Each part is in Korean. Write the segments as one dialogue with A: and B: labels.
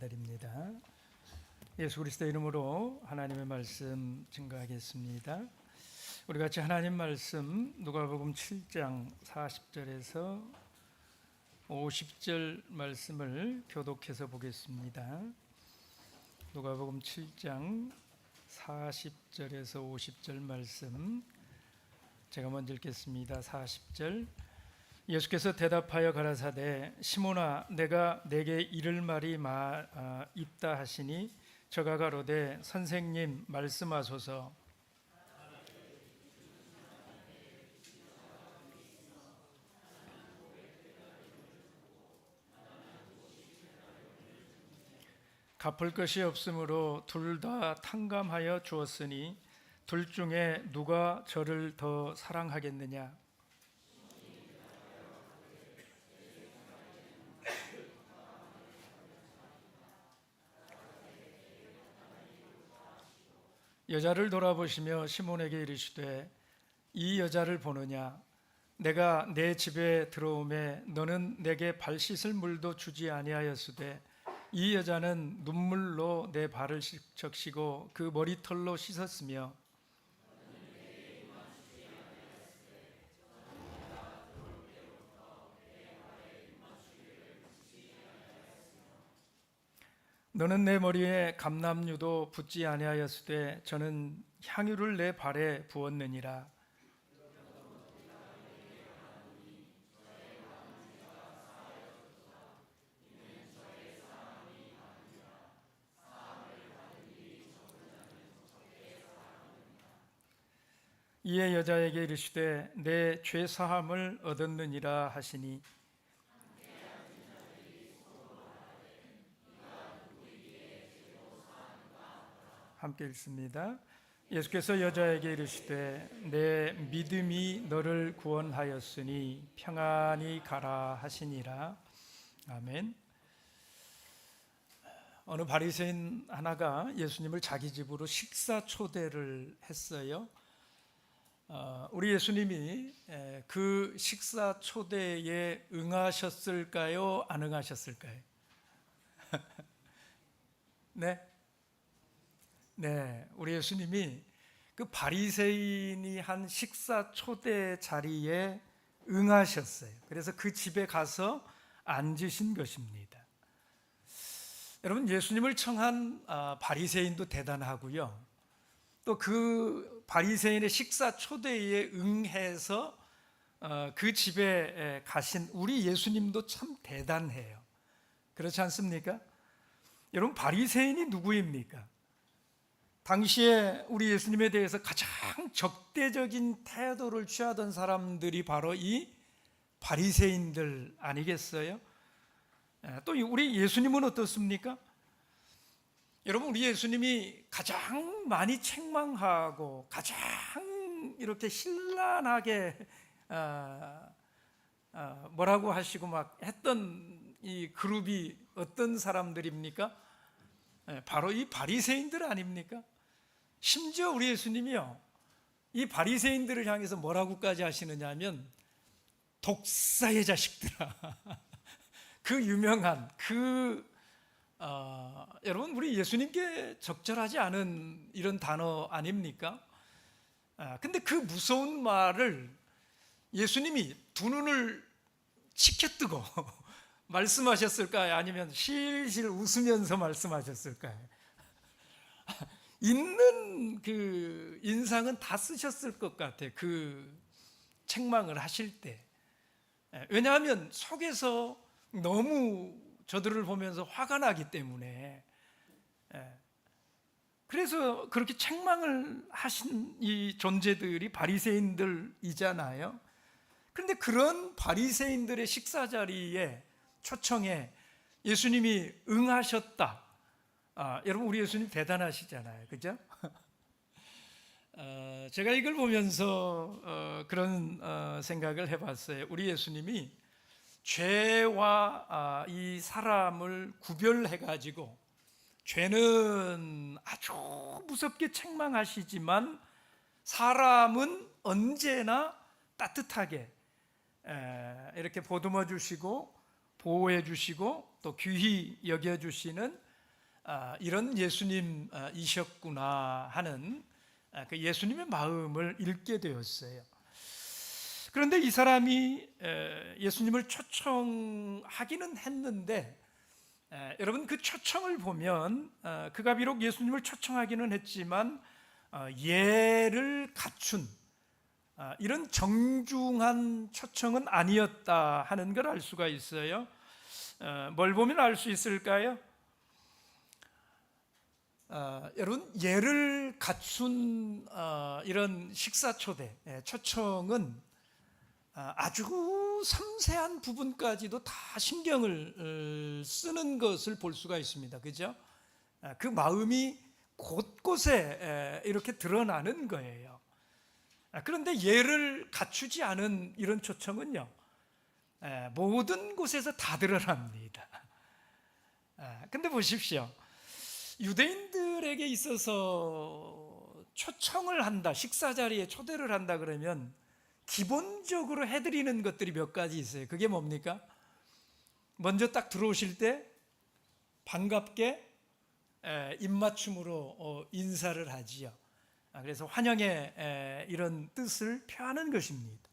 A: 감사드립니다. 예수 그리스도 이름으로 하나님의 말씀 증거하겠습니다. 우리 같이 하나님 말씀 누가복음 7장 40절에서 50절 말씀을 교독해서 보겠습니다. 누가복음 7장 40절에서 50절 말씀 제가 먼저 읽겠습니다. 40절. 예수께서 대답하여 가라사대 시몬아 내가 내게 이를 말이 있다 하시니 저가 가로되 선생님 말씀하소서. 갚을 것이 없으므로 둘 다 탕감하여 주었으니 둘 중에 누가 저를 더 사랑하겠느냐. 여자를 돌아보시며 시몬에게 이르시되 이 여자를 보느냐. 내가 내 집에 들어오매 너는 내게 발 씻을 물도 주지 아니하였으되 이 여자는 눈물로 내 발을 적시고 그 머리털로 씻었으며 너는 내 머리에 감람유도 붓지 아니하였으되 저는 향유를 내 발에 부었느니라. 이에 여자에게 이르시되 내 죄 사함을 얻었느니라 하시니 함께 읽습니다. 예수께서 여자에게 이르시되 내 믿음이 너를 구원하였으니 평안히 가라 하시니라. 아멘. 어느 바리새인 하나가 예수님을 자기 집으로 식사 초대를 했어요. 우리 예수님이 그 식사 초대에 응하셨을까요? 안 응하셨을까요? 네, 우리 예수님이 그 바리새인이 한 식사 초대 자리에 응하셨어요. 그래서 그 집에 가서 앉으신 것입니다. 여러분, 예수님을 청한 바리새인도 대단하고요. 또 그 바리새인의 식사 초대에 응해서 그 집에 가신 우리 예수님도 참 대단해요. 그렇지 않습니까? 여러분, 바리새인이 누구입니까? 당시에 우리 예수님에 대해서 가장 적대적인 태도를 취하던 사람들이 바로 이 바리새인들 아니겠어요? 또 우리 예수님은 어떻습니까? 여러분, 우리 예수님이 가장 많이 책망하고 가장 이렇게 신랄하게 뭐라고 하시고 막 했던 이 그룹이 어떤 사람들입니까? 바로 이 바리새인들 아닙니까? 심지어 우리 예수님이요, 이 바리새인들을 향해서 뭐라고까지 하시느냐 하면 독사의 자식들아. 그 유명한 여러분, 우리 예수님께 적절하지 않은 이런 단어 아닙니까? 근데 그 무서운 말을 예수님이 두 눈을 치켜뜨고 말씀하셨을까요? 아니면 실실 웃으면서 말씀하셨을까요? 있는 그 인상은 다 쓰셨을 것 같아요. 그 책망을 하실 때. 왜냐하면 속에서 너무 저들을 보면서 화가 나기 때문에. 그래서 그렇게 책망을 하신 이 존재들이 바리새인들이잖아요. 그런데 그런 바리새인들의 식사 자리에 초청에 예수님이 응하셨다. 여러분, 우리 예수님 대단하시잖아요, 그죠? 제가 이걸 보면서 그런 생각을 해봤어요. 우리 예수님이 죄와 이 사람을 구별해가지고 죄는 아주 무섭게 책망하시지만 사람은 언제나 따뜻하게 이렇게 보듬어 주시고 보호해 주시고 또 귀히 여겨 주시는 이런 예수님이셨구나 하는 그 예수님의 마음을 읽게 되었어요. 그런데 이 사람이 예수님을 초청하기는 했는데, 여러분 그 초청을 보면 그가 비록 예수님을 초청하기는 했지만 예를 갖춘 이런 정중한 초청은 아니었다 하는 걸 알 수가 있어요. 뭘 보면 알 수 있을까요? 여러분 예를 갖춘 이런 식사 초대, 초청은 아주 섬세한 부분까지도 다 신경을 쓰는 것을 볼 수가 있습니다. 그죠? 그 마음이 곳곳에 이렇게 드러나는 거예요. 그런데 예를 갖추지 않은 이런 초청은요, 모든 곳에서 다 드러납니다. 근데 보십시오. 유대인들에게 있어서 초청을 한다, 식사 자리에 초대를 한다 그러면 기본적으로 해드리는 것들이 몇 가지 있어요. 그게 뭡니까? 먼저 딱 들어오실 때 반갑게 입맞춤으로 인사를 하지요. 그래서 환영의 이런 뜻을 표하는 것입니다.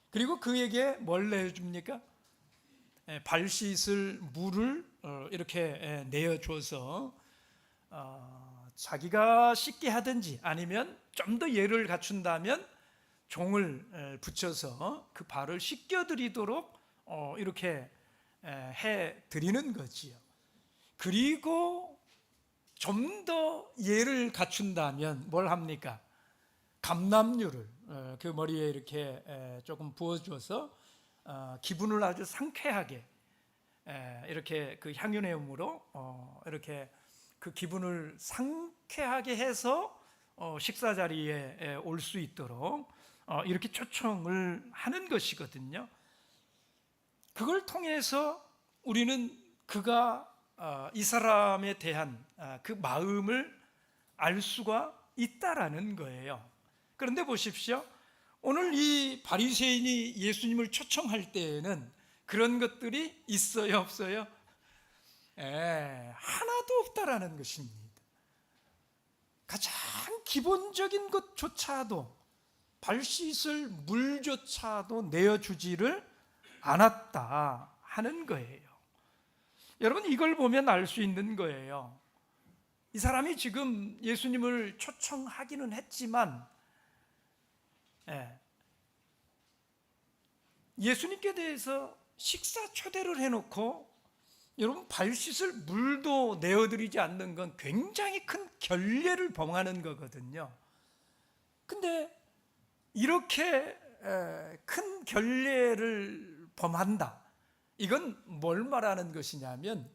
A: 그리고 그에게 뭘 내줍니까? 발 씻을 물을 이렇게 내어줘서 자기가 씻게 하든지 아니면 좀 더 예를 갖춘다면 종을 붙여서 그 발을 씻겨드리도록 이렇게 해드리는 거지요. 그리고 좀 더 예를 갖춘다면 뭘 합니까? 감람유를 그 머리에 이렇게 조금 부어줘서 기분을 아주 상쾌하게 이렇게 그 향유내음으로 이렇게 그 기분을 상쾌하게 해서 식사 자리에 올 수 있도록 이렇게 초청을 하는 것이거든요. 그걸 통해서 우리는 그가 이 사람에 대한 그 마음을 알 수가 있다라는 거예요. 그런데 보십시오. 오늘 이 바리새인이 예수님을 초청할 때에는 그런 것들이 있어요, 없어요? 하나도 없다라는 것입니다. 가장 기본적인 것조차도, 발 씻을 물조차도 내어주지를 않았다 하는 거예요. 여러분 이걸 보면 알 수 있는 거예요. 이 사람이 지금 예수님을 초청하기는 했지만 예수님께 대해서 식사 초대를 해놓고 여러분 발 씻을 물도 내어드리지 않는 건 굉장히 큰 결례를 범하는 거거든요. 근데 이렇게 큰 결례를 범한다, 이건 뭘 말하는 것이냐면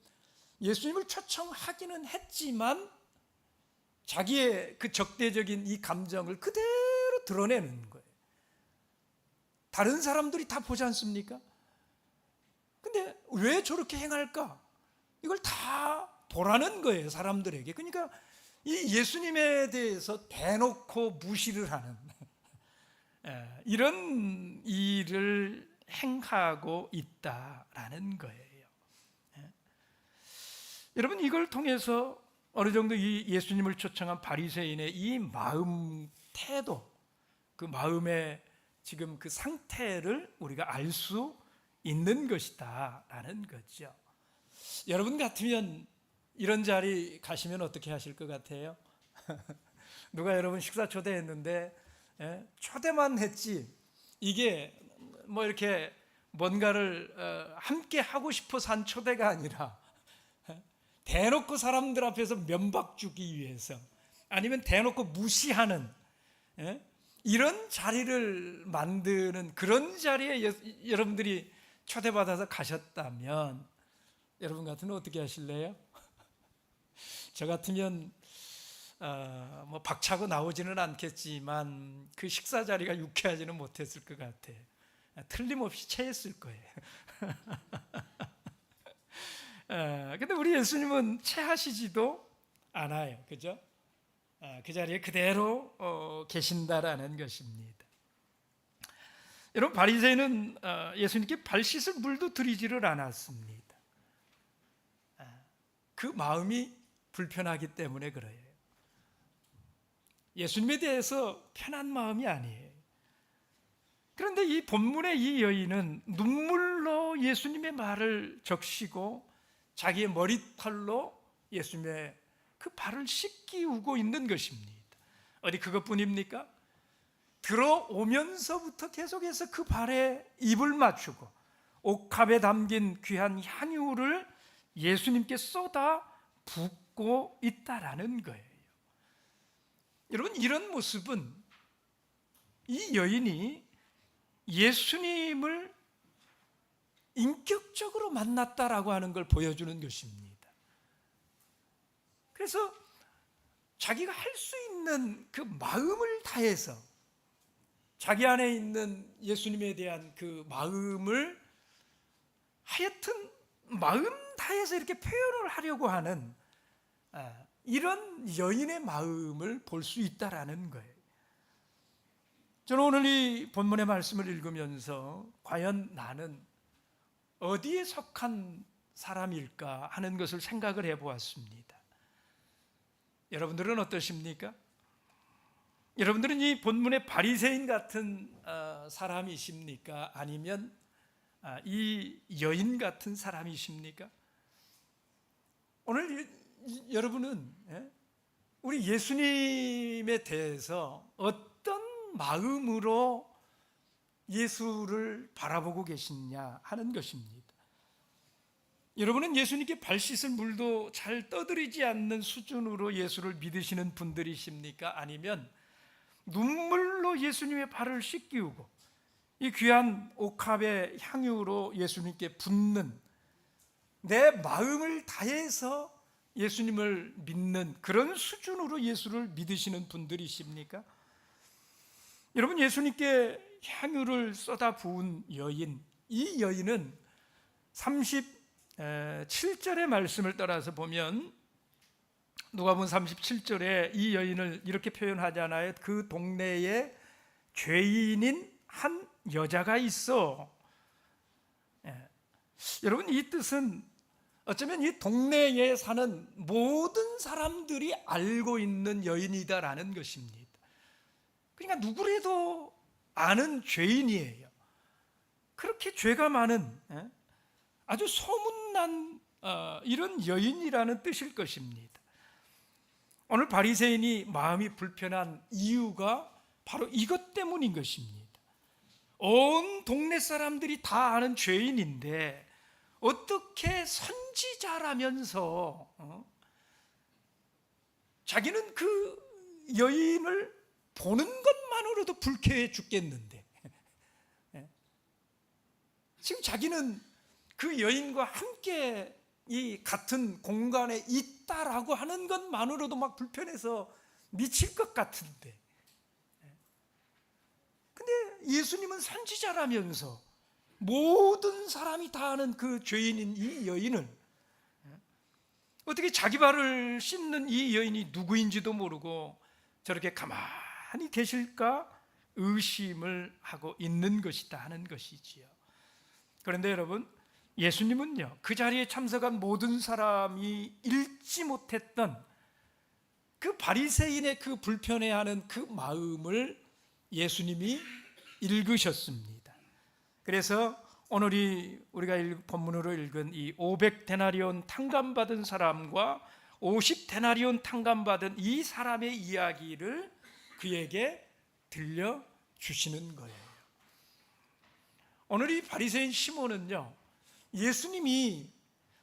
A: 예수님을 초청하기는 했지만 자기의 그 적대적인 이 감정을 그대로 드러내는 거예요. 다른 사람들이 다 보지 않습니까? 근데 왜 저렇게 행할까? 이걸 다 보라는 거예요, 사람들에게. 그러니까 이 예수님에 대해서 대놓고 무시를 하는 이런 일을 행하고 있다라는 거예요. 여러분 이걸 통해서 어느 정도 이 예수님을 초청한 바리새인의 이 마음 태도, 그 마음의 지금 그 상태를 우리가 알 수 있는 것이다라는 거죠. 여러분 같으면 이런 자리 가시면 어떻게 하실 것 같아요? 누가 여러분 식사 초대했는데 초대만 했지 이게 뭐 이렇게 뭔가를 함께 하고 싶어서 한 초대가 아니라 대놓고 사람들 앞에서 면박 주기 위해서, 아니면 대놓고 무시하는 이런 자리를 만드는 그런 자리에 여러분들이 초대받아서 가셨다면 여러분 같으면 어떻게 하실래요? 저 같으면 뭐 박차고 나오지는 않겠지만 그 식사 자리가 유쾌하지는 못했을 것 같아요. 틀림없이 체했을 거예요. 근데 우리 예수님은 체하시지도 않아요. 그죠? 그 자리에 그대로 계신다라는 것입니다. 여러분 바리새인은 예수님께 발 씻을 물도 드리지를 않았습니다. 그 마음이 불편하기 때문에 그래요. 예수님에 대해서 편한 마음이 아니에요. 그런데 이 본문의 이 여인은 눈물로 예수님의 말을 적시고 자기의 머리털로 예수님의 그 발을 씻기우고 있는 것입니다. 어디 그것뿐입니까? 들어오면서부터 계속해서 그 발에 입을 맞추고 옥합에 담긴 귀한 향유를 예수님께 쏟아 붓고 있다라는 거예요. 여러분, 이런 모습은 이 여인이 예수님을 인격적으로 만났다라고 하는 걸 보여주는 것입니다. 그래서 자기가 할 수 있는 그 마음을 다해서 자기 안에 있는 예수님에 대한 그 마음을 하여튼 마음 다해서 이렇게 표현을 하려고 하는 이런 여인의 마음을 볼 수 있다라는 거예요. 저는 오늘 이 본문의 말씀을 읽으면서 과연 나는 어디에 속한 사람일까 하는 것을 생각을 해보았습니다. 여러분들은 어떠십니까? 여러분들은 이 본문의 바리새인 같은 사람이십니까? 아니면 이 여인 같은 사람이십니까? 오늘 여러분은 우리 예수님에 대해서 어떤 마음으로 예수를 바라보고 계시냐 하는 것입니다. 여러분은 예수님께 발 씻을 물도 잘 떠들이지 않는 수준으로 예수를 믿으시는 분들이십니까? 아니면 눈물로 예수님의 발을 씻기우고 이 귀한 옥합의 향유로 예수님께 붓는 내 마음을 다해서 예수님을 믿는 그런 수준으로 예수를 믿으시는 분들이십니까? 여러분, 예수님께 향유를 쏟아 부은 여인, 이 여인은 37절의 말씀을 따라서 보면 누가복음 37절에 이 여인을 이렇게 표현하잖아요. 그 동네에 죄인인 한 여자가 있어. 여러분, 이 뜻은 어쩌면 이 동네에 사는 모든 사람들이 알고 있는 여인이다라는 것입니다. 그러니까 누구라도 아는 죄인이에요. 그렇게 죄가 많은 아주 소문난 이런 여인이라는 뜻일 것입니다. 오늘 바리새인이 마음이 불편한 이유가 바로 이것 때문인 것입니다. 온 동네 사람들이 다 아는 죄인인데 어떻게 선지자라면서 자기는 그 여인을 보는 것만으로도 불쾌해 죽겠는데 지금 자기는 그 여인과 함께 이 같은 공간에 있다라고 하는 것만으로도 막 불편해서 미칠 것 같은데, 근데 예수님은 선지자라면서 모든 사람이 다 아는 그 죄인인 이 여인을 어떻게 자기 발을 씻는 이 여인이 누구인지도 모르고 저렇게 가만히 계실까 의심을 하고 있는 것이다 하는 것이지요. 그런데 여러분, 예수님은요, 그 자리에 참석한 모든 사람이 읽지 못했던 그 바리새인의 그 불편해하는 그 마음을 예수님이 읽으셨습니다. 그래서 오늘 우리가 본문으로 읽은 이 500데나리온 탕감받은 사람과 50데나리온 탕감받은 이 사람의 이야기를 그에게 들려주시는 거예요. 오늘 이 바리새인 시몬은요, 예수님이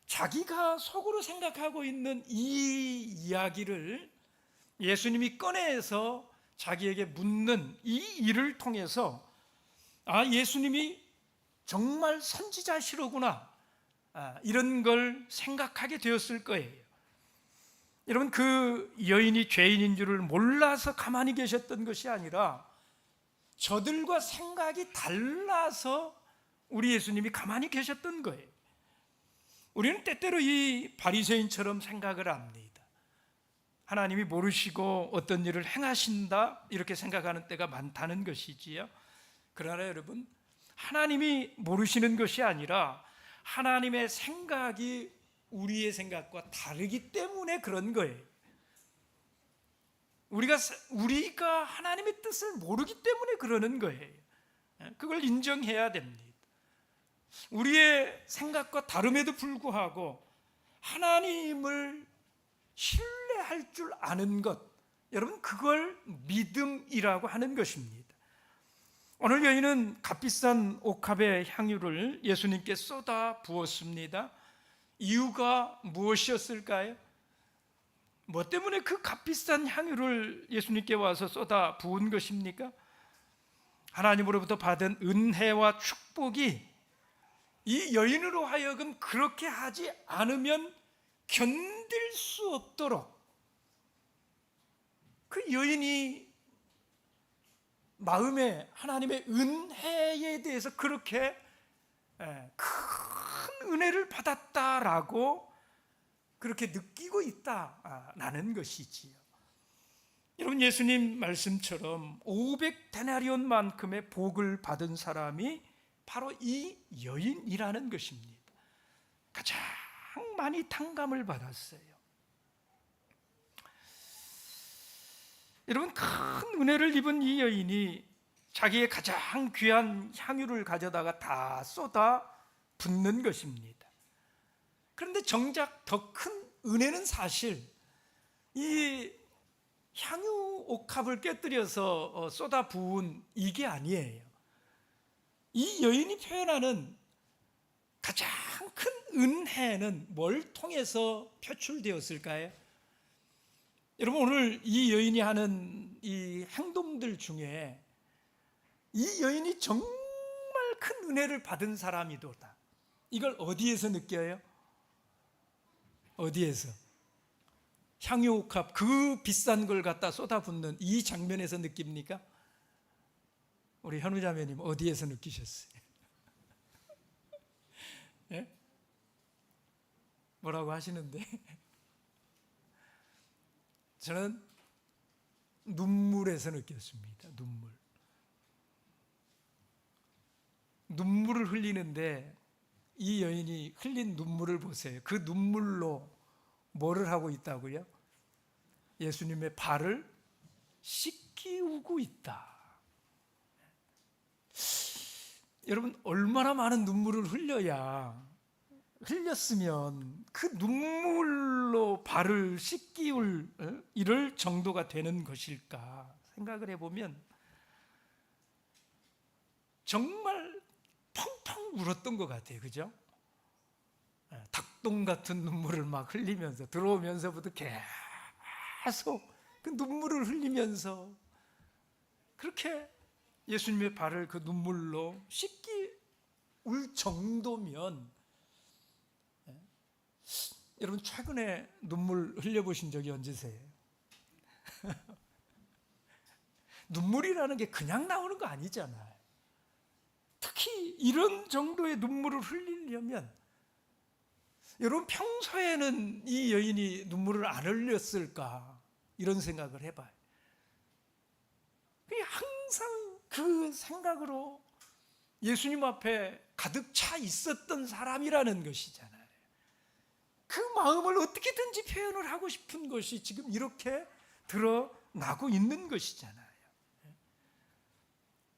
A: 자기가 속으로 생각하고 있는 이 이야기를 예수님이 꺼내서 자기에게 묻는 이 일을 통해서 예수님이 정말 선지자시로구나, 이런 걸 생각하게 되었을 거예요. 여러분, 그 여인이 죄인인 줄을 몰라서 가만히 계셨던 것이 아니라 저들과 생각이 달라서 우리 예수님이 가만히 계셨던 거예요. 우리는 때때로 이 바리새인처럼 생각을 합니다. 하나님이 모르시고 어떤 일을 행하신다 이렇게 생각하는 때가 많다는 것이지요. 그러나 여러분, 하나님이 모르시는 것이 아니라 하나님의 생각이 우리의 생각과 다르기 때문에 그런 거예요. 우리가 하나님의 뜻을 모르기 때문에 그러는 거예요. 그걸 인정해야 됩니다. 우리의 생각과 다름에도 불구하고 하나님을 신뢰할 줄 아는 것, 여러분, 그걸 믿음이라고 하는 것입니다. 오늘 여인은 값비싼 옥합의 향유를 예수님께 쏟아 부었습니다. 이유가 무엇이었을까요? 뭐 때문에 그 값비싼 향유를 예수님께 와서 쏟아 부은 것입니까? 하나님으로부터 받은 은혜와 축복이 이 여인으로 하여금 그렇게 하지 않으면 견딜 수 없도록 그 여인이 마음에 하나님의 은혜에 대해서 그렇게 큰 은혜를 받았다라고 그렇게 느끼고 있다라는 것이지요. 여러분, 예수님 말씀처럼 500데나리온만큼의 복을 받은 사람이 바로 이 여인이라는 것입니다. 가장 많이 탕감을 받았어요. 여러분, 큰 은혜를 입은 이 여인이 자기의 가장 귀한 향유를 가져다가 다 쏟아 붓는 것입니다. 그런데 정작 더 큰 은혜는 사실 이 향유 옥합을 깨뜨려서 쏟아 부은 이게 아니에요. 이 여인이 표현하는 가장 큰 은혜는 뭘 통해서 표출되었을까요? 여러분, 오늘 이 여인이 하는 이 행동들 중에 이 여인이 정말 큰 은혜를 받은 사람이도다. 이걸 어디에서 느껴요? 어디에서? 향유옥합 그 비싼 걸 갖다 쏟아붓는 이 장면에서 느낍니까? 우리 현우 자매님 어디에서 느끼셨어요? 예? 뭐라고 하시는데? 저는 눈물에서 느꼈습니다. 눈물을 흘리는데 이 여인이 흘린 눈물을 보세요. 그 눈물로 뭐를 하고 있다고요? 예수님의 발을 씻기우고 있다. 여러분, 얼마나 많은 눈물을 흘렸으면 그 눈물로 발을 씻기울 이럴 정도가 되는 것일까 생각을 해보면 정말 펑펑 울었던 것 같아요. 그죠? 닭똥 같은 눈물을 막 흘리면서 들어오면서부터 계속 그 눈물을 흘리면서 그렇게 예수님의 발을 그 눈물로 씻기울 정도면, 여러분 최근에 눈물 흘려보신 적이 언제세요? 눈물이라는 게 그냥 나오는 거 아니잖아요. 특히 이런 정도의 눈물을 흘리려면 여러분 평소에는 이 여인이 눈물을 안 흘렸을까 이런 생각을 해봐요. 항상 그 생각으로 예수님 앞에 가득 차 있었던 사람이라는 것이잖아요. 그 마음을 어떻게든지 표현을 하고 싶은 것이 지금 이렇게 드러나고 있는 것이잖아요.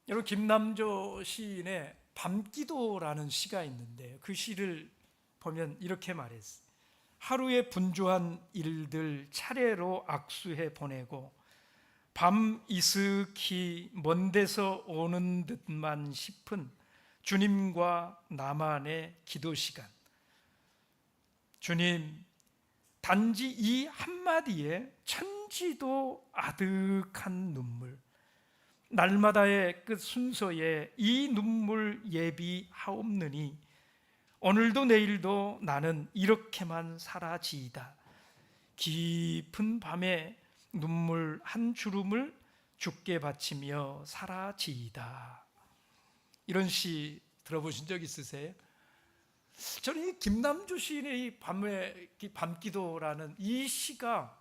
A: 여러분, 김남조 시인의 밤기도라는 시가 있는데 그 시를 보면 이렇게 말했어요. 하루에 분주한 일들 차례로 악수해 보내고 밤 이슥히 먼 데서 오는 듯만 싶은 주님과 나만의 기도 시간. 주님, 단지 이 한마디에 천지도 아득한 눈물, 날마다의 끝 순서에 이 눈물 예비하옵느니 오늘도 내일도 나는 이렇게만 살아지이다. 깊은 밤에 눈물 한 주름을 주께 바치며 살아지이다. 이런 시 들어보신 적 있으세요? 저는 이 김남주 시인의 이 밤기도라는 이 시가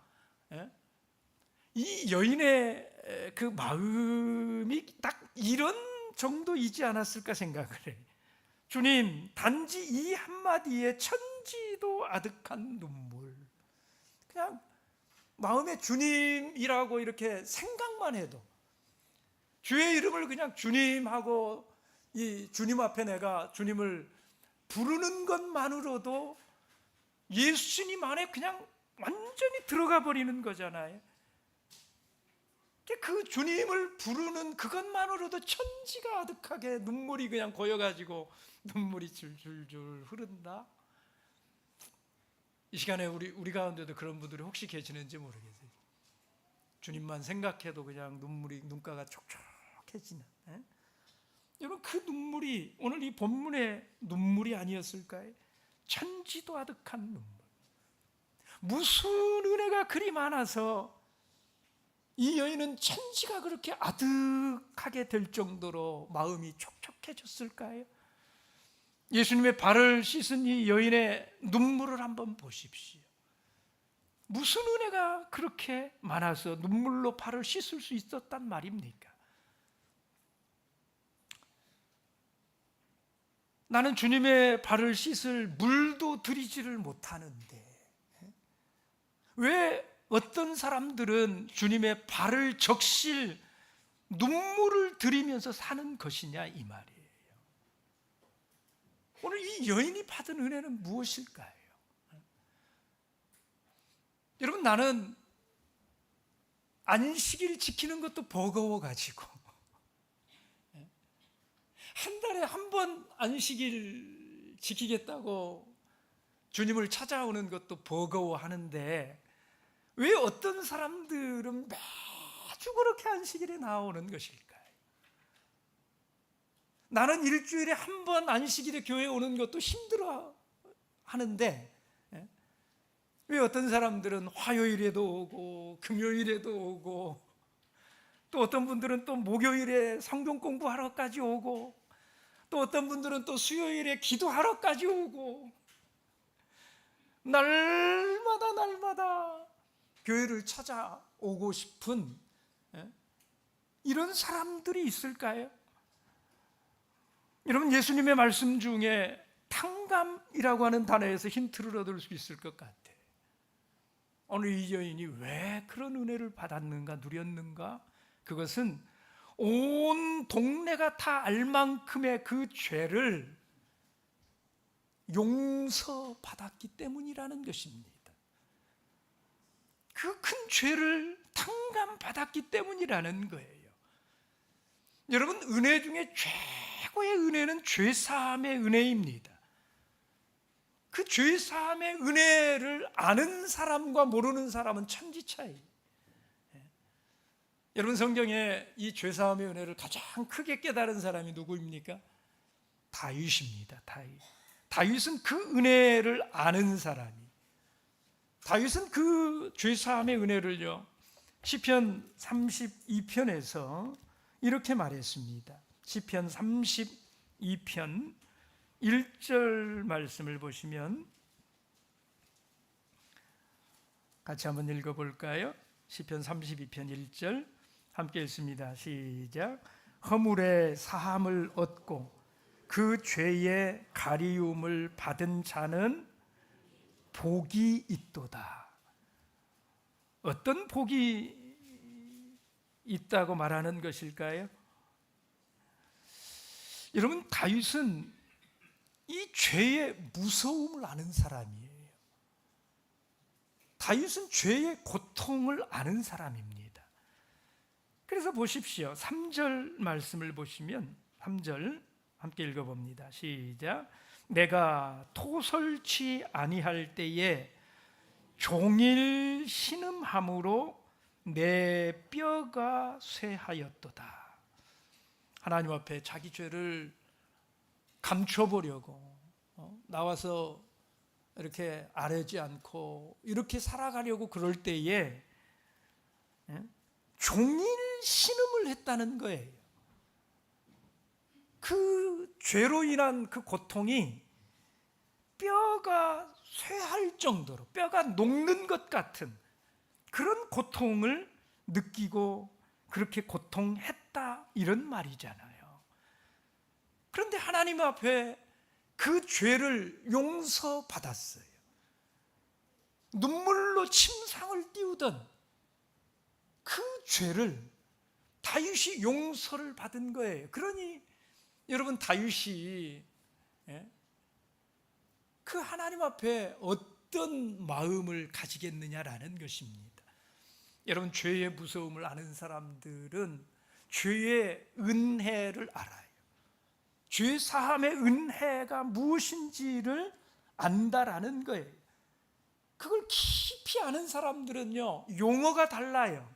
A: 이 여인의 그 마음이 딱 이런 정도이지 않았을까 생각을 해요. 주님, 단지 이 한마디에 천지 천지도 아득한 눈물. 그냥 마음에 주님이라고 이렇게 생각만 해도, 주의 이름을 그냥 주님하고 이 주님 앞에 내가 주님을 부르는 것만으로도 예수님 안에 그냥 완전히 들어가 버리는 거잖아요. 그 주님을 부르는 그것만으로도 천지가 아득하게 눈물이 그냥 고여가지고 눈물이 줄줄줄 흐른다. 이 시간에 우리 가운데도 그런 분들이 혹시 계시는지 모르겠어요. 주님만 생각해도 그냥 눈물이, 눈가가 촉촉해지는. 여러분, 그 눈물이 오늘 이 본문의 눈물이 아니었을까요? 천지도 아득한 눈물. 무슨 은혜가 그리 많아서 이 여인은 천지가 그렇게 아득하게 될 정도로 마음이 촉촉해졌을까요? 예수님의 발을 씻은 이 여인의 눈물을 한번 보십시오. 무슨 은혜가 그렇게 많아서 눈물로 발을 씻을 수 있었단 말입니까? 나는 주님의 발을 씻을 물도 들이지를 못하는데 왜 어떤 사람들은 주님의 발을 적실 눈물을 들이면서 사는 것이냐, 이 말이에요. 오늘 이 여인이 받은 은혜는 무엇일까요? 여러분, 나는 안식일 지키는 것도 버거워가지고 한 달에 한 번 안식일 지키겠다고 주님을 찾아오는 것도 버거워하는데 왜 어떤 사람들은 매주 그렇게 안식일에 나오는 것일까요? 나는 일주일에 한 번 안식일에 교회에 오는 것도 힘들어 하는데 왜 어떤 사람들은 화요일에도 오고 금요일에도 오고 또 어떤 분들은 또 목요일에 성경 공부하러까지 오고 또 어떤 분들은 또 수요일에 기도하러까지 오고 날마다 교회를 찾아오고 싶은 이런 사람들이 있을까요? 여러분, 예수님의 말씀 중에 탕감이라고 하는 단어에서 힌트를 얻을 수 있을 것 같아요. 오늘 이 여인이 왜 그런 은혜를 받았는가, 누렸는가? 그것은 온 동네가 다 알 만큼의 그 죄를 용서받았기 때문이라는 것입니다. 그 큰 죄를 탕감받았기 때문이라는 거예요. 여러분, 은혜 중에 최고의 은혜는 죄사함의 은혜입니다. 그 죄사함의 은혜를 아는 사람과 모르는 사람은 천지 차이. 여러분, 성경에 이 죄사함의 은혜를 가장 크게 깨달은 사람이 누구입니까? 다윗입니다. 다윗은 그 은혜를 아는 사람이. 다윗은 그 죄사함의 은혜를요, 시편 32편에서 이렇게 말했습니다. 시편 32편 1절 말씀을 보시면 같이 한번 읽어볼까요? 시편 32편 1절 함께 읽습니다. 시작. 허물의 사함을 얻고 그 죄의 가리움을 받은 자는 복이 있도다. 어떤 복이 있다고 말하는 것일까요? 여러분, 다윗은 이 죄의 무서움을 아는 사람이에요. 다윗은 죄의 고통을 아는 사람입니다. 그래서 보십시오. 3절 말씀을 보시면 3절 함께 읽어봅니다. 시작. 내가 토설치 아니할 때에 종일 신음함으로 내 뼈가 쇠하였도다. 하나님 앞에 자기 죄를 감춰보려고 나와서 이렇게 아뢰지 않고 이렇게 살아가려고 그럴 때에 종일 신음을 했다는 거예요. 그 죄로 인한 그 고통이 뼈가 쇠할 정도로, 뼈가 녹는 것 같은 그런 고통을 느끼고 그렇게 고통했다, 이런 말이잖아요. 그런데 하나님 앞에 그 죄를 용서받았어요. 눈물로 침상을 띄우던 그 죄를 다윗이 용서를 받은 거예요. 그러니 여러분, 다윗이 그 하나님 앞에 어떤 마음을 가지겠느냐라는 것입니다. 여러분, 죄의 무서움을 아는 사람들은 죄의 은혜를 알아요. 죄 사함의 은혜가 무엇인지를 안다라는 거예요. 그걸 깊이 아는 사람들은요, 용어가 달라요.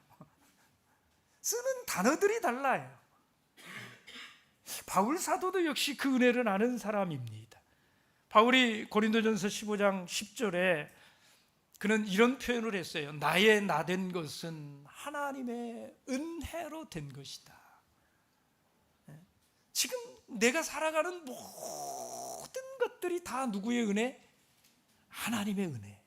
A: 쓰는 단어들이 달라요. 바울 사도도 역시 그 은혜를 아는 사람입니다. 바울이 고린도전서 15장 10절에 그는 이런 표현을 했어요. 나의 나된 것은 하나님의 은혜로 된 것이다. 지금 내가 살아가는 모든 것들이 다 누구의 은혜? 하나님의 은혜.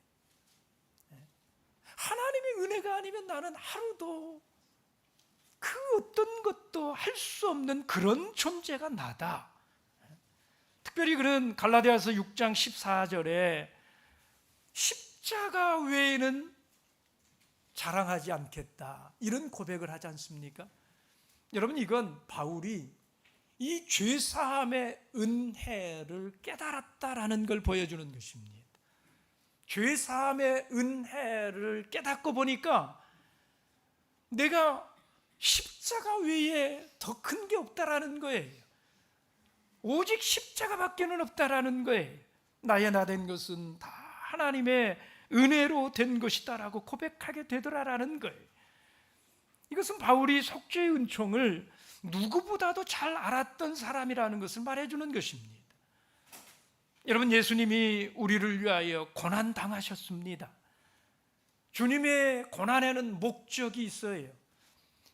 A: 하나님의 은혜가 아니면 나는 하루도 그 어떤 것도 할 수 없는 그런 존재가 나다. 특별히 그는 갈라디아서 6장 14절에 십자가 외에는 자랑하지 않겠다, 이런 고백을 하지 않습니까? 여러분, 이건 바울이 이 죄사함의 은혜를 깨달았다라는 걸 보여주는 것입니다. 죄사함의 은혜를 깨닫고 보니까 내가 십자가 외에 더 큰 게 없다라는 거예요. 오직 십자가밖에는 없다라는 거예요. 나의 나된 것은 다 하나님의 은혜로 된 것이다라고 고백하게 되더라라는 거예요. 이것은 바울이 속죄의 은총을 누구보다도 잘 알았던 사람이라는 것을 말해주는 것입니다. 여러분, 예수님이 우리를 위하여 고난 당하셨습니다. 주님의 고난에는 목적이 있어요.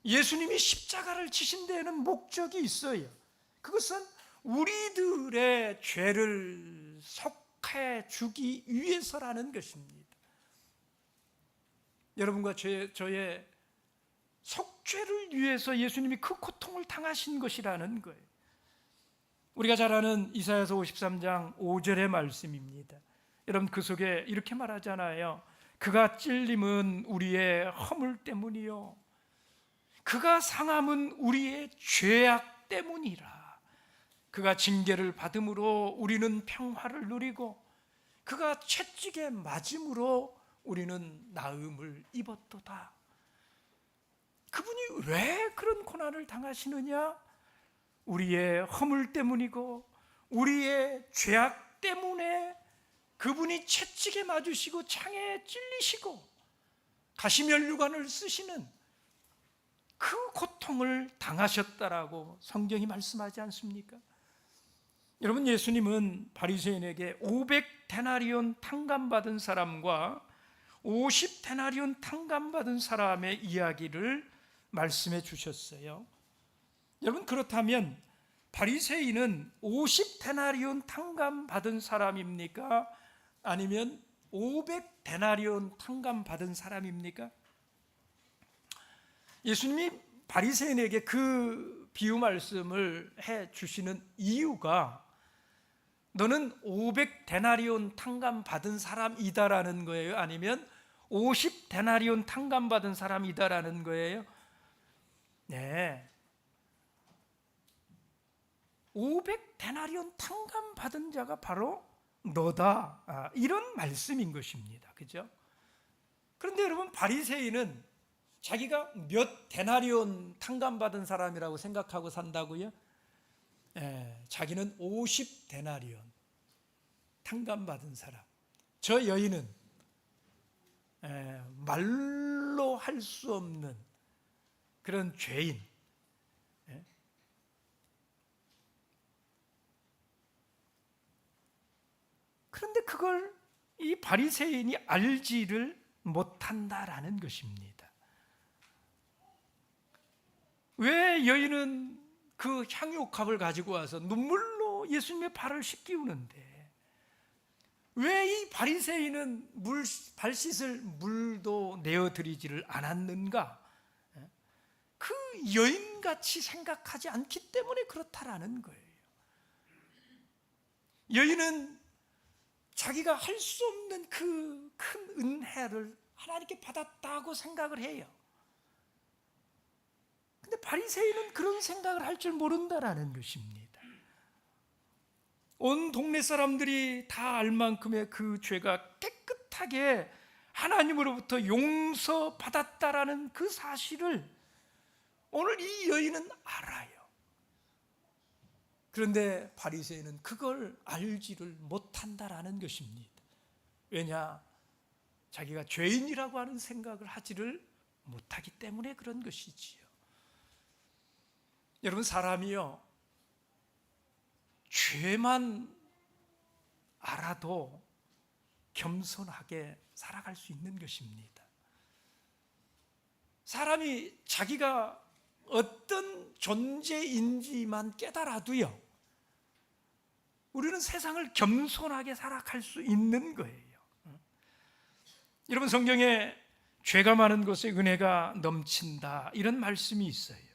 A: 예수님이 십자가를 지신 데에는 목적이 있어요. 그것은 우리들의 죄를 속해 주기 위해서라는 것입니다. 여러분과 저의 속죄를 위해서 예수님이 그 고통을 당하신 것이라는 거예요. 우리가 잘 아는 이사야서 53장 5절의 말씀입니다. 여러분, 그 속에 이렇게 말하잖아요. 그가 찔림은 우리의 허물 때문이요, 그가 상함은 우리의 죄악 때문이라. 그가 징계를 받음으로 우리는 평화를 누리고 그가 채찍에 맞음으로 우리는 나음을 입었도다. 그분이 왜 그런 고난을 당하시느냐? 우리의 허물 때문이고 우리의 죄악 때문에 그분이 채찍에 맞으시고 창에 찔리시고 가시면류관을 쓰시는 그 고통을 당하셨다라고 성경이 말씀하지 않습니까? 여러분, 예수님은 바리새인에게 500데나리온 탕감받은 사람과 50데나리온 탕감받은 사람의 이야기를 말씀해 주셨어요. 여러분, 그렇다면 바리새인은 50데나리온 탕감받은 사람입니까? 아니면 500데나리온 탕감받은 사람입니까? 예수님이 바리새인에게 그 비유 말씀을 해 주시는 이유가 너는 500데나리온 탕감받은 사람이다라는 거예요? 아니면 50데나리온 탕감받은 사람이다라는 거예요? 네, 500데나리온 탕감받은 자가 바로 너다, 이런 말씀인 것입니다. 그죠? 그런데 여러분, 바리새인은 자기가 몇 데나리온 탕감받은 사람이라고 생각하고 산다고요? 자기는 50데나리온 탕감받은 사람. 저 여인은 말로 할 수 없는 그런 죄인. 그런데 그걸 이 바리새인이 알지를 못한다라는 것입니다. 왜 여인은 그 향유옥합을 가지고 와서 눈물로 예수님의 발을 씻기우는데 왜 이 바리새인은 발 씻을 물도 내어드리지를 않았는가? 그 여인같이 생각하지 않기 때문에 그렇다라는 거예요. 여인은 자기가 할 수 없는 그 큰 은혜를 하나님께 받았다고 생각을 해요. 근데 바리새인은 그런 생각을 할 줄 모른다라는 것입니다. 온 동네 사람들이 다 알 만큼의 그 죄가 깨끗하게 하나님으로부터 용서받았다라는 그 사실을 오늘 이 여인은 알아요. 그런데 바리새인은 그걸 알지를 못한다라는 것입니다. 왜냐? 자기가 죄인이라고 하는 생각을 하지를 못하기 때문에 그런 것이지요. 여러분, 사람이요, 죄만 알아도 겸손하게 살아갈 수 있는 것입니다. 사람이 자기가 어떤 존재인지만 깨달아도요, 우리는 세상을 겸손하게 살아갈 수 있는 거예요. 여러분, 성경에 죄가 많은 곳에 은혜가 넘친다, 이런 말씀이 있어요.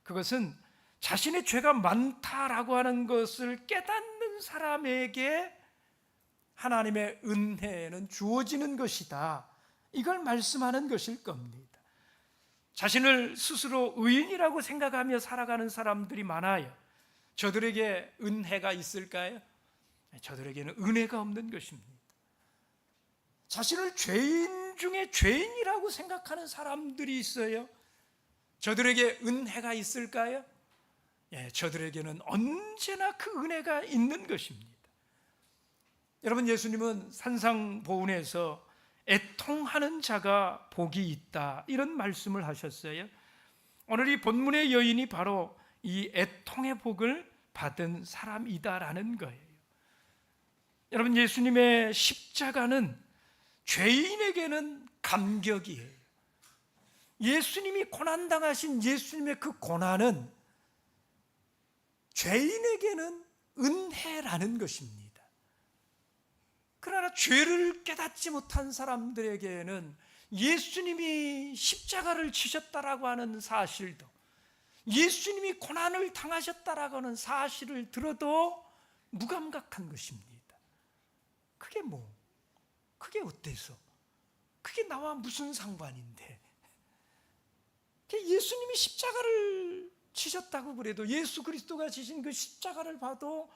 A: 그것은 자신의 죄가 많다라고 하는 것을 깨닫는 사람에게 하나님의 은혜는 주어지는 것이다, 이걸 말씀하는 것일 겁니다. 자신을 스스로 의인이라고 생각하며 살아가는 사람들이 많아요. 저들에게 은혜가 있을까요? 저들에게는 은혜가 없는 것입니다. 자신을 죄인 중에 죄인이라고 생각하는 사람들이 있어요. 저들에게 은혜가 있을까요? 저들에게는 언제나 그 은혜가 있는 것입니다. 여러분, 예수님은 산상보훈에서 애통하는 자가 복이 있다, 이런 말씀을 하셨어요. 오늘 이 본문의 여인이 바로 이 애통의 복을 받은 사람이다라는 거예요. 여러분, 예수님의 십자가는 죄인에게는 감격이에요. 예수님이 고난당하신 예수님의 그 고난은 죄인에게는 은혜라는 것입니다. 그러나 죄를 깨닫지 못한 사람들에게는 예수님이 십자가를 지셨다라고 하는 사실도, 예수님이 고난을 당하셨다라고 하는 사실을 들어도 무감각한 것입니다. 그게 그게 어때서? 그게 나와 무슨 상관인데? 예수님이 십자가를 지셨다고 그래도, 예수 그리스도가 지신 그 십자가를 봐도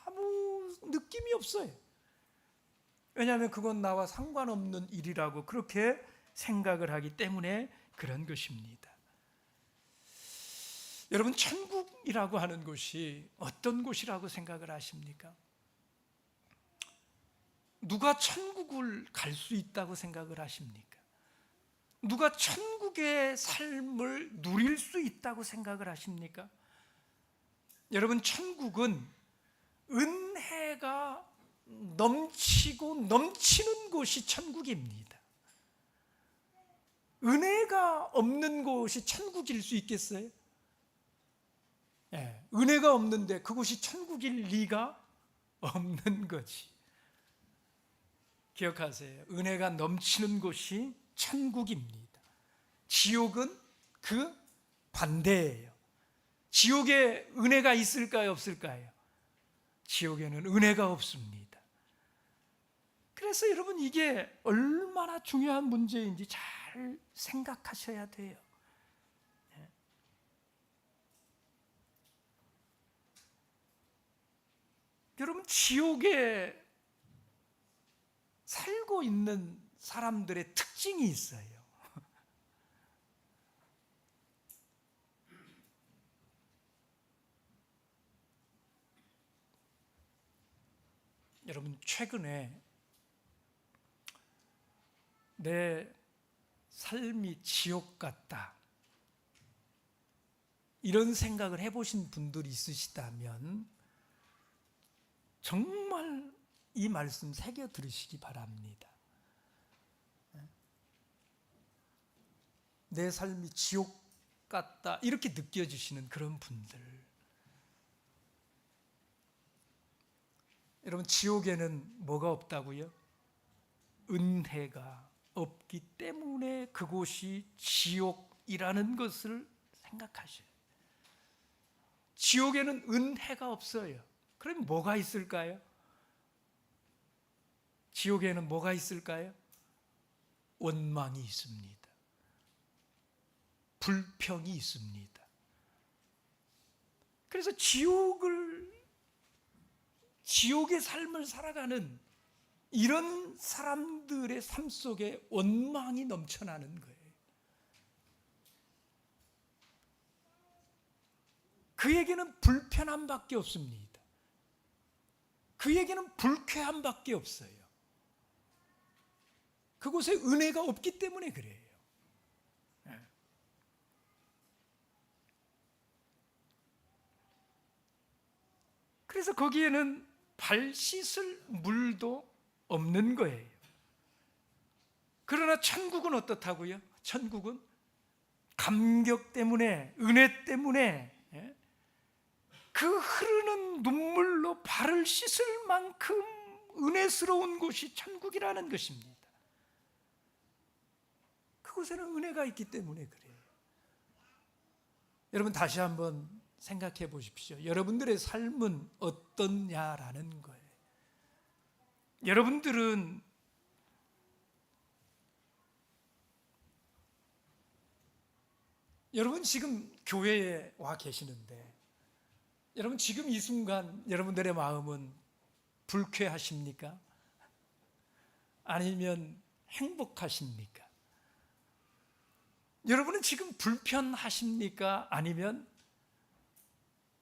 A: 아무 느낌이 없어요. 왜냐하면 그건 나와 상관없는 일이라고 그렇게 생각을 하기 때문에 그런 것입니다. 여러분, 천국이라고 하는 곳이 어떤 곳이라고 생각을 하십니까? 누가 천국을 갈 수 있다고 생각을 하십니까? 누가 천국의 삶을 누릴 수 있다고 생각을 하십니까? 여러분, 천국은 은혜가 넘치고 넘치는 곳이 천국입니다. 은혜가 없는 곳이 천국일 수 있겠어요? 은혜가 없는데 그곳이 천국일 리가 없는 거지. 기억하세요. 은혜가 넘치는 곳이 천국입니다. 지옥은 그 반대예요. 지옥에 은혜가 있을까요, 없을까요? 지옥에는 은혜가 없습니다. 그래서 여러분, 이게 얼마나 중요한 문제인지 잘 생각하셔야 돼요. 여러분, 지옥에 살고 있는 사람들의 특징이 있어요. 여러분, 최근에 내 삶이 지옥 같다, 이런 생각을 해보신 분들이 있으시다면 정말 이 말씀 새겨 들으시기 바랍니다. 내 삶이 지옥 같다, 이렇게 느껴지시는 그런 분들, 여러분, 지옥에는 뭐가 없다고요? 은혜가 없기 때문에 그곳이 지옥이라는 것을 생각하셔요. 지옥에는 은혜가 없어요. 그럼 뭐가 있을까요? 지옥에는 뭐가 있을까요? 원망이 있습니다. 불평이 있습니다. 그래서 지옥의 삶을 살아가는 이런 사람들의 삶 속에 원망이 넘쳐나는 거예요. 그에게는 불편함밖에 없습니다. 그에게는 불쾌함밖에 없어요. 그곳에 은혜가 없기 때문에 그래요. 그래서 거기에는 발 씻을 물도 없는 거예요. 그러나 천국은 어떻다고요? 천국은 감격 때문에, 은혜 때문에 그 흐르는 눈물로 발을 씻을 만큼 은혜스러운 곳이 천국이라는 것입니다. 그곳에는 은혜가 있기 때문에 그래요. 여러분 다시 한번 생각해 보십시오. 여러분들의 삶은 어떠냐라는 거예요. 여러분들은 여러분 지금 교회에 와 계시는데 여러분 지금 이 순간 여러분들의 마음은 불쾌하십니까? 아니면 행복하십니까? 여러분은 지금 불편하십니까? 아니면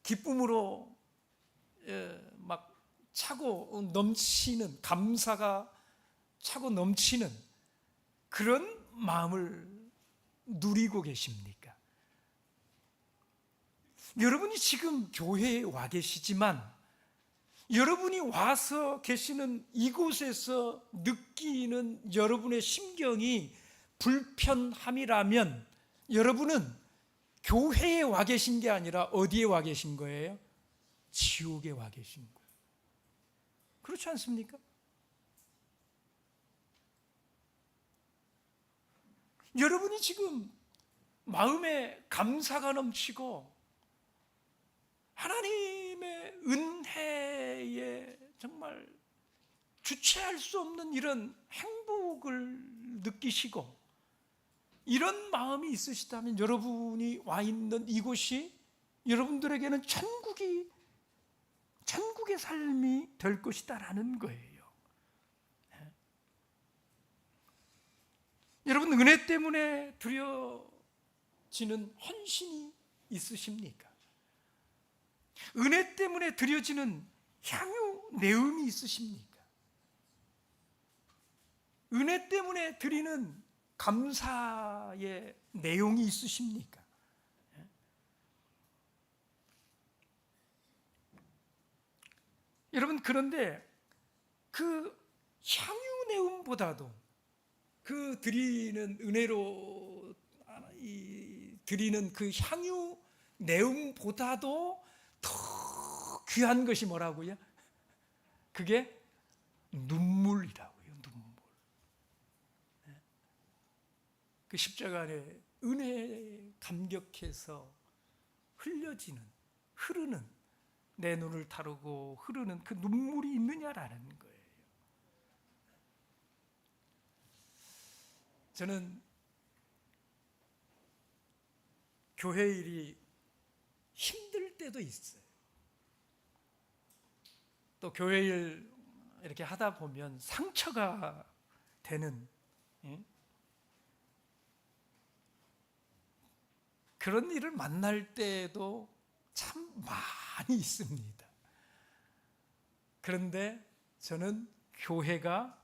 A: 기쁨으로 막 차고 넘치는, 감사가 차고 넘치는 그런 마음을 누리고 계십니까? 여러분이 지금 교회에 와 계시지만 여러분이 와서 계시는 이곳에서 느끼는 여러분의 심경이 불편함이라면 여러분은 교회에 와 계신 게 아니라 어디에 와 계신 거예요? 지옥에 와 계신 거예요. 그렇지 않습니까? 여러분이 지금 마음에 감사가 넘치고 하나님의 은혜에 정말 주체할 수 없는 이런 행복을 느끼시고 이런 마음이 있으시다면 여러분이 와 있는 이곳이 여러분들에게는 천국의 삶이 될 것이다라는 거예요. 여러분 은혜 때문에 드려지는 헌신이 있으십니까? 은혜 때문에 드려지는 향유 내음이 있으십니까? 은혜 때문에 드리는 감사의 내용이 있으십니까? 여러분 그런데 그 향유 내음보다도 그 드리는 은혜로 드리는 그 향유 내음보다도 더 귀한 것이 뭐라고요? 그게 눈물이라고요. 눈물. 그 십자가 안에 은혜에 감격해서 흐르는 내 눈을 타르고 흐르는 그 눈물이 있느냐라는 거예요. 저는 교회 일이 힘들 때도 있어요. 또 교회 일 이렇게 하다 보면 상처가 되는 그런 일을 만날 때도 참 많이 있습니다. 그런데 저는 교회가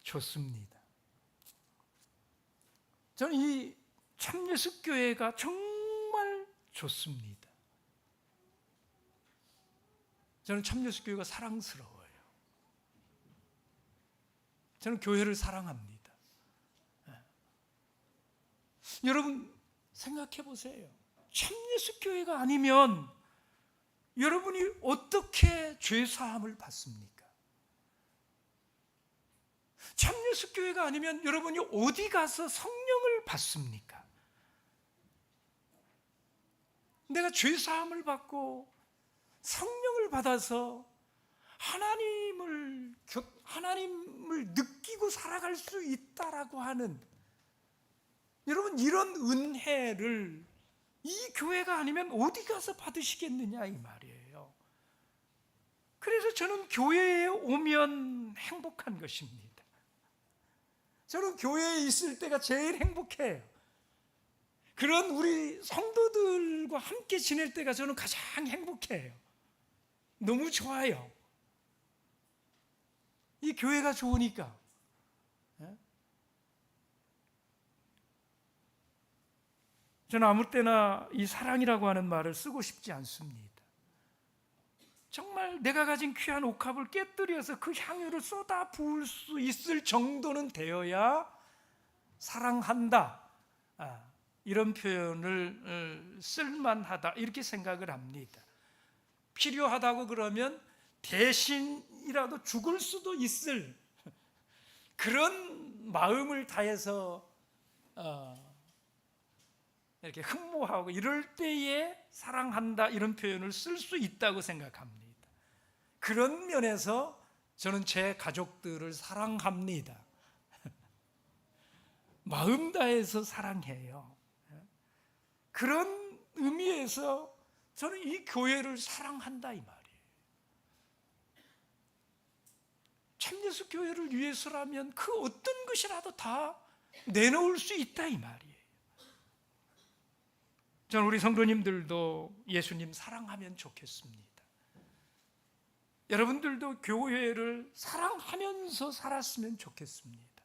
A: 좋습니다. 저는 이 참예수교회가 정말 좋습니다. 저는 참예수교회가 사랑스러워요. 저는 교회를 사랑합니다. 여러분 생각해 보세요. 참예수교회가 아니면 여러분이 어떻게 죄사함을 받습니까? 참예수교회가 아니면 여러분이 어디 가서 성령을 받습니까? 내가 죄사함을 받고 성령을 받아서 하나님을 느끼고 살아갈 수 있다라고 하는, 여러분, 이런 은혜를 이 교회가 아니면 어디 가서 받으시겠느냐 이 말이에요. 그래서 저는 교회에 오면 행복한 것입니다. 저는 교회에 있을 때가 제일 행복해요. 그런 우리 성도들과 함께 지낼 때가 저는 가장 행복해요. 너무 좋아요. 이 교회가 좋으니까. 저는 아무 때나 이 사랑이라고 하는 말을 쓰고 싶지 않습니다. 정말 내가 가진 귀한 옥합을 깨뜨려서 그 향유를 쏟아 부을 수 있을 정도는 되어야 사랑한다, 이런 표현을 쓸만하다 이렇게 생각을 합니다. 필요하다고 그러면 대신이라도 죽을 수도 있을 그런 마음을 다해서 이렇게 흠모하고 이럴 때에 사랑한다 이런 표현을 쓸 수 있다고 생각합니다. 그런 면에서 저는 제 가족들을 사랑합니다. 마음 다해서 사랑해요. 그런 의미에서 저는 이 교회를 사랑한다 이 말이에요. 참예수 교회를 위해서라면 그 어떤 것이라도 다 내놓을 수 있다 이 말이에요. 저는 우리 성도님들도 예수님 사랑하면 좋겠습니다. 여러분들도 교회를 사랑하면서 살았으면 좋겠습니다.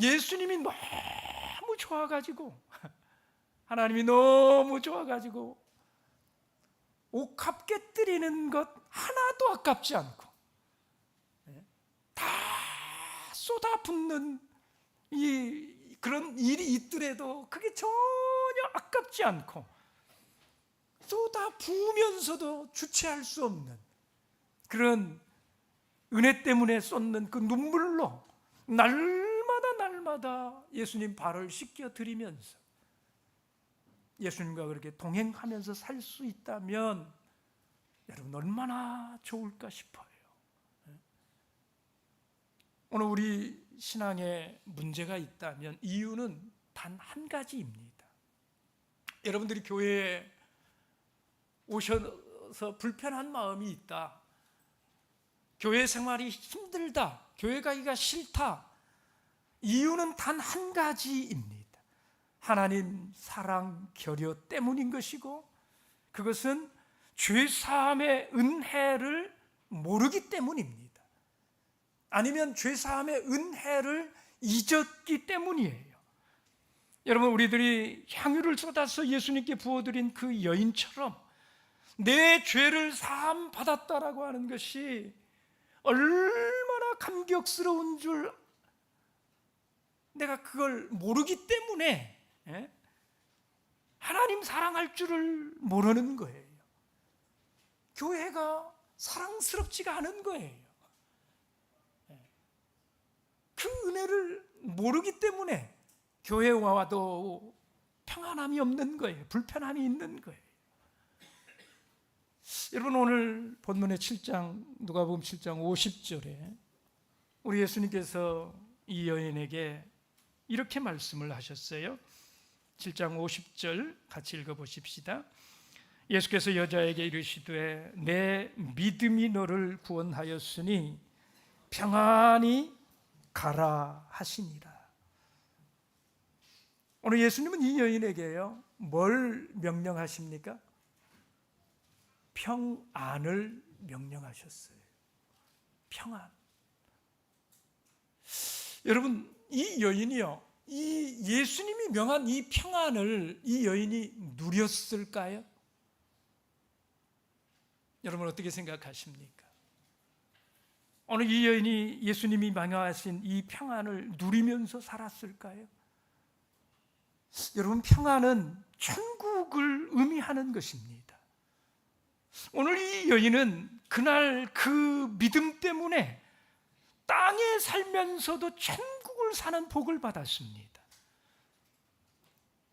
A: 예수님이 너무 좋아가지고, 하나님이 너무 좋아가지고 옥합 깨뜨리는 것 하나도 아깝지 않고 다 쏟아붓는 그런 일이 있더라도 그게 전혀 아깝지 않고 쏟아부으면서도 주체할 수 없는 그런 은혜 때문에 쏟는 그 눈물로 날마다 예수님 발을 씻겨드리면서 예수님과 그렇게 동행하면서 살 수 있다면 여러분 얼마나 좋을까 싶어요. 오늘 우리 신앙에 문제가 있다면 이유는 단 한 가지입니다. 여러분들이 교회에 오셔서 불편한 마음이 있다, 교회 생활이 힘들다, 교회 가기가 싫다, 이유는 단 한 가지입니다. 하나님 사랑 결여 때문인 것이고, 그것은 죄사함의 은혜를 모르기 때문입니다. 아니면 죄사함의 은혜를 잊었기 때문이에요. 여러분, 우리들이 향유를 쏟아서 예수님께 부어드린 그 여인처럼 내 죄를 사함 받았다라고 하는 것이 얼마나 감격스러운 줄 내가 그걸 모르기 때문에 하나님 사랑할 줄을 모르는 거예요. 교회가 사랑스럽지가 않은 거예요. 그 은혜를 모르기 때문에 교회에 와도 평안함이 없는 거예요. 불편함이 있는 거예요. 여러분, 오늘 본문의 7장, 누가복음 7장 50절에 우리 예수님께서 이 여인에게 이렇게 말씀을 하셨어요. 7장 50절 같이 읽어보십시다. 예수께서 여자에게 이르시되 내 믿음이 너를 구원하였으니 평안히 가라 하시니라. 오늘 예수님은 이 여인에게요, 뭘 명령하십니까? 평안을 명령하셨어요. 평안. 여러분, 이 여인이요, 이 예수님이 명한 이 평안을 이 여인이 누렸을까요? 여러분 어떻게 생각하십니까? 오늘 이 여인이 예수님이 명하신 이 평안을 누리면서 살았을까요? 여러분, 평안은 천국을 의미하는 것입니다. 오늘 이 여인은 그날 그 믿음 때문에 땅에 살면서도 천국을 사는 복을 받았습니다.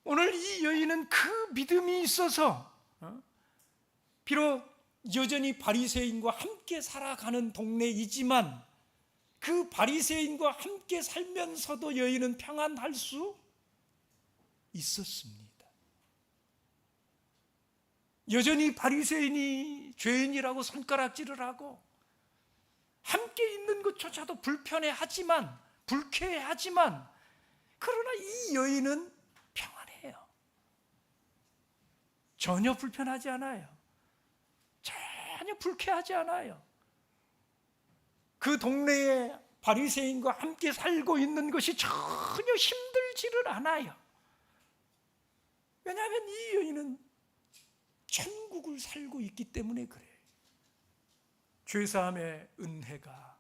A: 오늘 이 여인은 그 믿음이 있어서 비록 여전히 바리새인과 함께 살아가는 동네이지만 그 바리새인과 함께 살면서도 여인은 평안할 수 있었습니다. 여전히 바리새인이 죄인이라고 손가락질을 하고 함께 있는 것조차도 불편해하지만, 불쾌해하지만, 그러나 이 여인은 평안해요. 전혀 불편하지 않아요. 전혀 불쾌하지 않아요. 그 동네에 바리새인과 함께 살고 있는 것이 전혀 힘들지를 않아요. 왜냐하면 이 여인은 천국을 살고 있기 때문에 그래요. 죄사함의 은혜가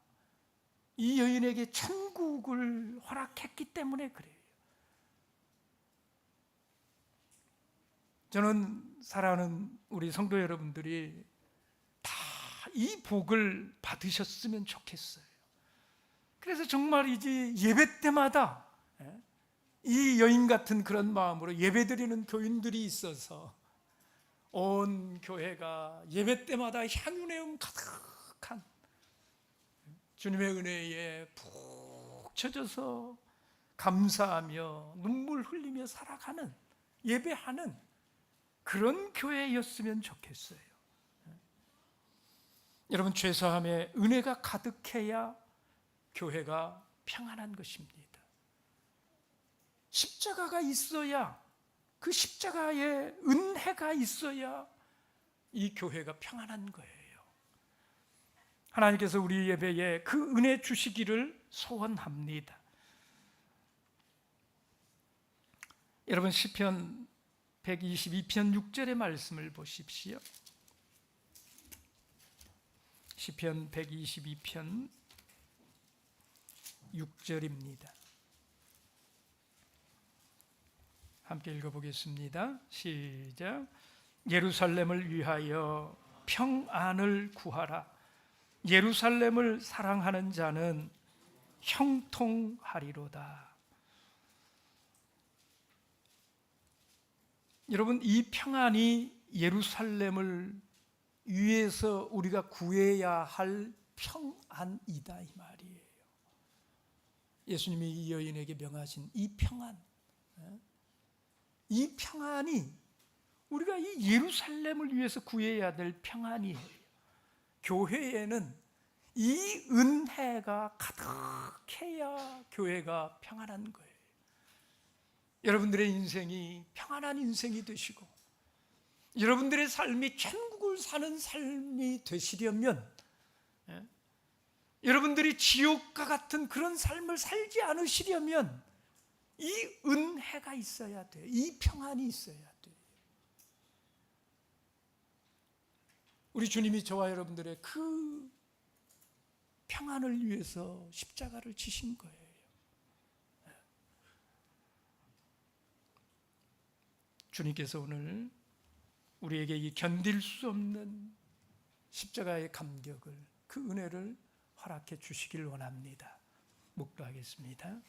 A: 이 여인에게 천국을 허락했기 때문에 그래요. 저는 사랑하는 우리 성도 여러분들이 다 이 복을 받으셨으면 좋겠어요. 그래서 정말이지 예배 때마다 이 여인 같은 그런 마음으로 예배드리는 교인들이 있어서 온 교회가 예배 때마다 향유내음 가득한 주님의 은혜에 푹 젖어서 감사하며 눈물 흘리며 살아가는, 예배하는 그런 교회였으면 좋겠어요. 여러분, 죄사함의 은혜가 가득해야 교회가 평안한 것입니다. 십자가가 있어야, 그 십자가의 은혜가 있어야 이 교회가 평안한 거예요. 하나님께서 우리 예배에 그 은혜 주시기를 소원합니다. 여러분, 시편 122편 6절의 말씀을 보십시오. 시편 122편 6절입니다. 함께 읽어보겠습니다. 시작. 예루살렘을 위하여 평안을 구하라. 예루살렘을 사랑하는 자는 형통하리로다. 여러분, 이 평안이 예루살렘을 위해서 우리가 구해야 할 평안이다, 이 말이에요. 예수님이 이 여인에게 명하신 이 평안, 이 평안이 우리가 이 예루살렘을 위해서 구해야 될 평안이에요. 교회에는 이 은혜가 가득해야 교회가 평안한 거예요. 여러분들의 인생이 평안한 인생이 되시고 여러분들의 삶이 천국을 사는 삶이 되시려면, 여러분들이 지옥과 같은 그런 삶을 살지 않으시려면 이 은혜가 있어야 돼요. 이 평안이 있어야 돼요. 우리 주님이 저와 여러분들의 그 평안을 위해서 십자가를 지신 거예요. 주님께서 오늘 우리에게 이 견딜 수 없는 십자가의 감격을, 그 은혜를 허락해 주시길 원합니다. 묵도하겠습니다.